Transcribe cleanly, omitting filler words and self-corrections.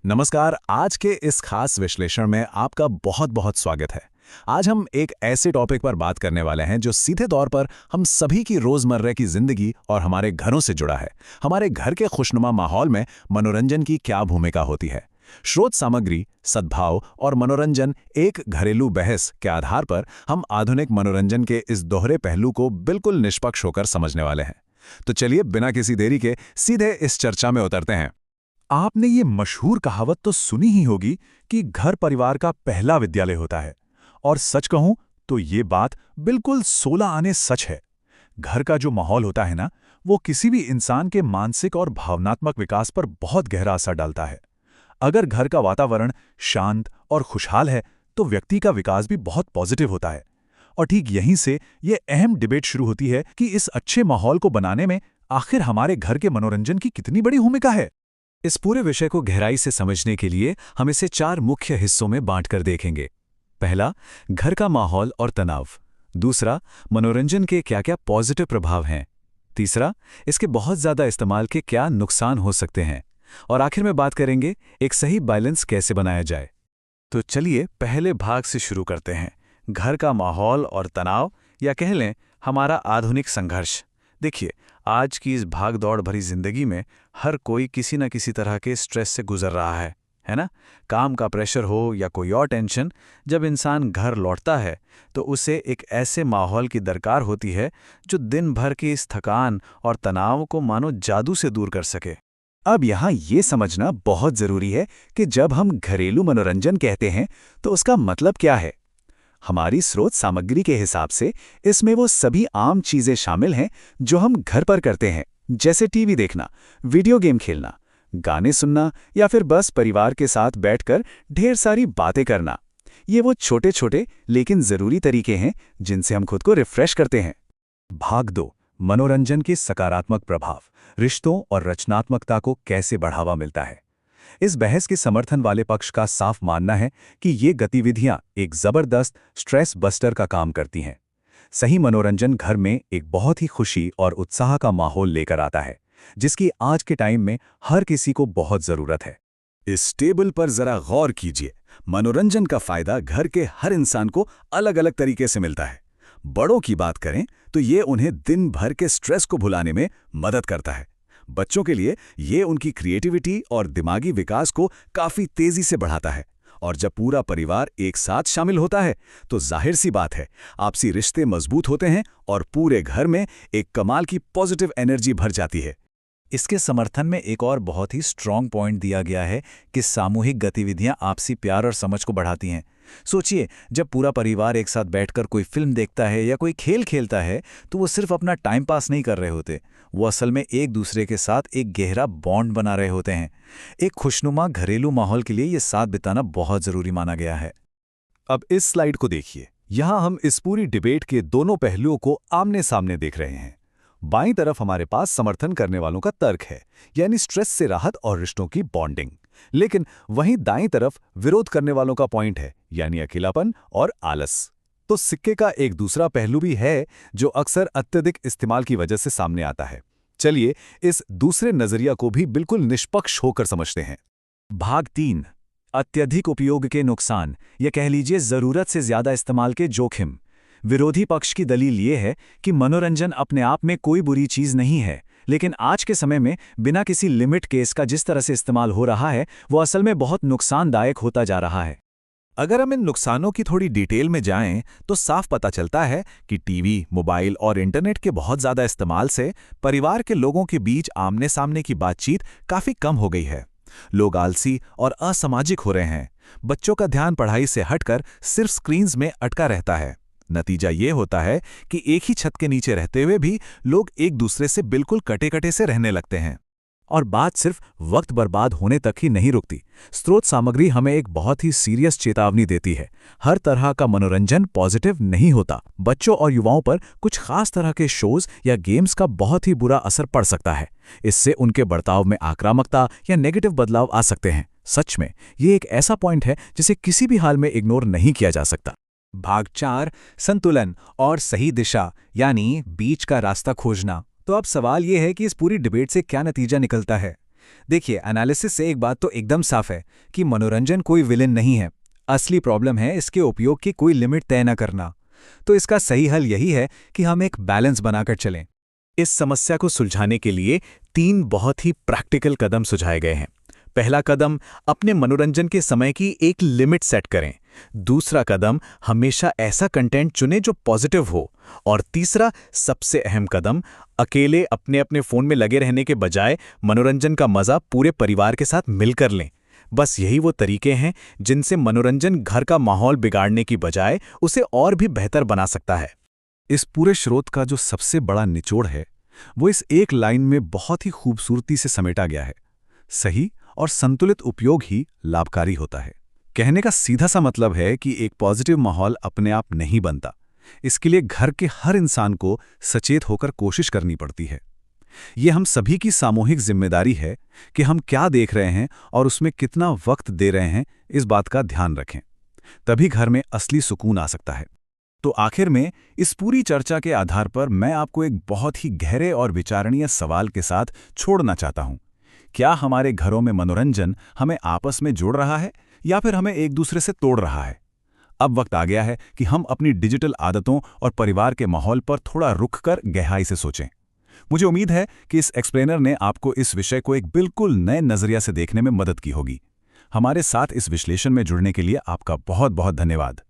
नमस्कार। आज के इस खास विश्लेषण में आपका बहुत बहुत स्वागत है। आज हम एक ऐसे टॉपिक पर बात करने वाले हैं जो सीधे तौर पर हम सभी की रोजमर्रा की जिंदगी और हमारे घरों से जुड़ा है। हमारे घर के खुशनुमा माहौल में मनोरंजन की क्या भूमिका होती है। स्रोत सामग्री, सद्भाव और मनोरंजन एक घरेलू बहस के आधार पर हम आधुनिक मनोरंजन के इस दोहरे पहलू को बिल्कुल निष्पक्ष होकर समझने वाले हैं। तो चलिए बिना किसी देरी के सीधे इस चर्चा में उतरते हैं। आपने ये मशहूर कहावत तो सुनी ही होगी कि घर परिवार का पहला विद्यालय होता है। और सच कहूं तो ये बात बिल्कुल 16 आने सच है। घर का जो माहौल होता है ना, वो किसी भी इंसान के मानसिक और भावनात्मक विकास पर बहुत गहरा असर डालता है। अगर घर का वातावरण शांत और खुशहाल है तो व्यक्ति का विकास भी बहुत पॉजिटिव होता है। और ठीक यहीं से ये अहम डिबेट शुरू होती है कि इस अच्छे माहौल को बनाने में आखिर हमारे घर के मनोरंजन की कितनी बड़ी भूमिका है। इस पूरे विषय को गहराई से समझने के लिए हम इसे 4 मुख्य हिस्सों में बांटकर देखेंगे। पहला, घर का माहौल और तनाव। दूसरा, मनोरंजन के क्या-क्या पॉजिटिव प्रभाव हैं। तीसरा, इसके बहुत ज़्यादा इस्तेमाल के क्या नुकसान हो सकते हैं। और आखिर में बात करेंगे एक सही बैलेंस कैसे बनाया जाए। तो चलिए पहले भाग से शुरू करते हैं, घर का माहौल और तनाव, या कह लें हमारा आधुनिक संघर्ष। देखिए, आज की इस भाग-दौड़ भरी जिंदगी में हर कोई किसी न किसी तरह के स्ट्रेस से गुजर रहा है ना? काम का प्रेशर हो या कोई और टेंशन, जब इंसान घर लौटता है तो उसे एक ऐसे माहौल की दरकार होती है जो दिन भर की इस थकान और तनाव को मानो जादू से दूर कर सके। अब यहाँ ये समझना बहुत जरूरी है कि जब हम घरेलू मनोरंजन कहते हैं तो उसका मतलब क्या है। हमारी स्रोत सामग्री के हिसाब से इसमें वो सभी आम चीजें शामिल हैं जो हम घर पर करते हैं, जैसे टीवी देखना, वीडियो गेम खेलना, गाने सुनना या फिर बस परिवार के साथ बैठकर ढेर सारी बातें करना। ये वो छोटे छोटे लेकिन जरूरी तरीके हैं जिनसे हम खुद को रिफ्रेश करते हैं। भाग 2, मनोरंजन के सकारात्मक प्रभाव, रिश्तों और रचनात्मकता को कैसे बढ़ावा मिलता है। इस बहस के समर्थन वाले पक्ष का साफ मानना है कि ये गतिविधियां एक जबरदस्त स्ट्रेस बस्टर का काम करती हैं। सही मनोरंजन घर में एक बहुत ही खुशी और उत्साह का माहौल लेकर आता है, जिसकी आज के टाइम में हर किसी को बहुत जरूरत है। इस टेबल पर जरा गौर कीजिए। मनोरंजन का फायदा घर के हर इंसान को अलग अलग तरीके से मिलता है। बड़ों की बात करें तो ये उन्हें दिन भर के स्ट्रेस को भुलाने में मदद करता है। बच्चों के लिए ये उनकी क्रिएटिविटी और दिमागी विकास को काफी तेजी से बढ़ाता है। और जब पूरा परिवार एक साथ शामिल होता है तो जाहिर सी बात है, आपसी रिश्ते मजबूत होते हैं और पूरे घर में एक कमाल की पॉजिटिव एनर्जी भर जाती है। इसके समर्थन में एक और बहुत ही स्ट्रॉन्ग पॉइंट दिया गया है कि सामूहिक गतिविधियां आपसी प्यार और समझ को बढ़ाती हैं। सोचिए, जब पूरा परिवार एक साथ बैठकर कोई फिल्म देखता है या कोई खेल खेलता है तो वो सिर्फ अपना टाइम पास नहीं कर रहे होते, वो असल में एक दूसरे के साथ एक गहरा बॉन्ड बना रहे होते हैं। एक खुशनुमा घरेलू माहौल के लिए ये साथ बिताना बहुत जरूरी माना गया है। अब इस स्लाइड को देखिए। यहाँ हम इस पूरी डिबेट के दोनों पहलुओं को आमने सामने देख रहे हैं। बाईं तरफ हमारे पास समर्थन करने वालों का तर्क है, यानी स्ट्रेस से राहत और रिश्तों की बॉन्डिंग। लेकिन वहीं दाईं तरफ विरोध करने वालों का पॉइंट है, यानी अकेलापन और आलस। तो सिक्के का एक दूसरा पहलू भी है जो अक्सर अत्यधिक इस्तेमाल की वजह से सामने आता है। चलिए इस दूसरे नजरिया को भी बिल्कुल निष्पक्ष होकर समझते हैं। भाग 3, अत्यधिक उपयोग के नुकसान, या कह लीजिए जरूरत से ज्यादा इस्तेमाल के जोखिम। विरोधी पक्ष की दलील ये है कि मनोरंजन अपने आप में कोई बुरी चीज नहीं है, लेकिन आज के समय में बिना किसी लिमिट के इसका जिस तरह से इस्तेमाल हो रहा है वो असल में बहुत नुकसानदायक होता जा रहा है। अगर हम इन नुकसानों की थोड़ी डिटेल में जाएं तो साफ पता चलता है कि टीवी, मोबाइल और इंटरनेट के बहुत ज़्यादा इस्तेमाल से परिवार के लोगों के बीच आमने सामने की बातचीत काफ़ी कम हो गई है। लोग आलसी और असामाजिक हो रहे हैं। बच्चों का ध्यान पढ़ाई से हटकर सिर्फ स्क्रीन्स में अटका रहता है। नतीजा ये होता है कि एक ही छत के नीचे रहते हुए भी लोग एक दूसरे से बिल्कुल कटे-कटे से रहने लगते हैं। और बात सिर्फ वक्त बर्बाद होने तक ही नहीं रुकती। स्रोत सामग्री हमें एक बहुत ही सीरियस चेतावनी देती है। हर तरह का मनोरंजन पॉजिटिव नहीं होता। बच्चों और युवाओं पर कुछ खास तरह के शोज या गेम्स का बहुत ही बुरा असर पड़ सकता है। इससे उनके बर्ताव में आक्रामकता या नेगेटिव बदलाव आ सकते हैं। सच में ये एक ऐसा पॉइंट है जिसे किसी भी हाल में इग्नोर नहीं किया जा सकता। भाग 4, संतुलन और सही दिशा, यानी बीच का रास्ता खोजना। तो अब सवाल यह है कि इस पूरी डिबेट से क्या नतीजा निकलता है। देखिए, एनालिसिस से एक बात तो एकदम साफ है कि मनोरंजन कोई विलेन नहीं है। असली प्रॉब्लम है इसके उपयोग की कोई लिमिट तय न करना। तो इसका सही हल यही है कि हम एक बैलेंस बनाकर चलें। इस समस्या को सुलझाने के लिए 3 बहुत ही प्रैक्टिकल कदम सुझाए गए हैं। पहला कदम, अपने मनोरंजन के समय की एक लिमिट सेट करें। दूसरा कदम, हमेशा ऐसा कंटेंट चुनें जो पॉजिटिव हो। और तीसरा, सबसे अहम कदम, अकेले अपने अपने फोन में लगे रहने के बजाय मनोरंजन का मजा पूरे परिवार के साथ मिलकर लें। बस यही वो तरीके हैं जिनसे मनोरंजन घर का माहौल बिगाड़ने की बजाय उसे और भी बेहतर बना सकता है। इस पूरे स्रोत का जो सबसे बड़ा निचोड़ है वो इस एक लाइन में बहुत ही खूबसूरती से समेटा गया है। सही और संतुलित उपयोग ही लाभकारी होता है। कहने का सीधा सा मतलब है कि एक पॉजिटिव माहौल अपने आप नहीं बनता। इसके लिए घर के हर इंसान को सचेत होकर कोशिश करनी पड़ती है। ये हम सभी की सामूहिक जिम्मेदारी है कि हम क्या देख रहे हैं और उसमें कितना वक्त दे रहे हैं, इस बात का ध्यान रखें। तभी घर में असली सुकून आ सकता है। तो आखिर में इस पूरी चर्चा के आधार पर मैं आपको एक बहुत ही गहरे और विचारणीय सवाल के साथ छोड़ना चाहता हूं। क्या हमारे घरों में मनोरंजन हमें आपस में जोड़ रहा है या फिर हमें एक दूसरे से तोड़ रहा है? अब वक्त आ गया है कि हम अपनी डिजिटल आदतों और परिवार के माहौल पर थोड़ा रुक कर गहराई से सोचें। मुझे उम्मीद है कि इस एक्सप्लेनर ने आपको इस विषय को एक बिल्कुल नए नजरिया से देखने में मदद की होगी। हमारे साथ इस विश्लेषण में जुड़ने के लिए आपका बहुत बहुत धन्यवाद।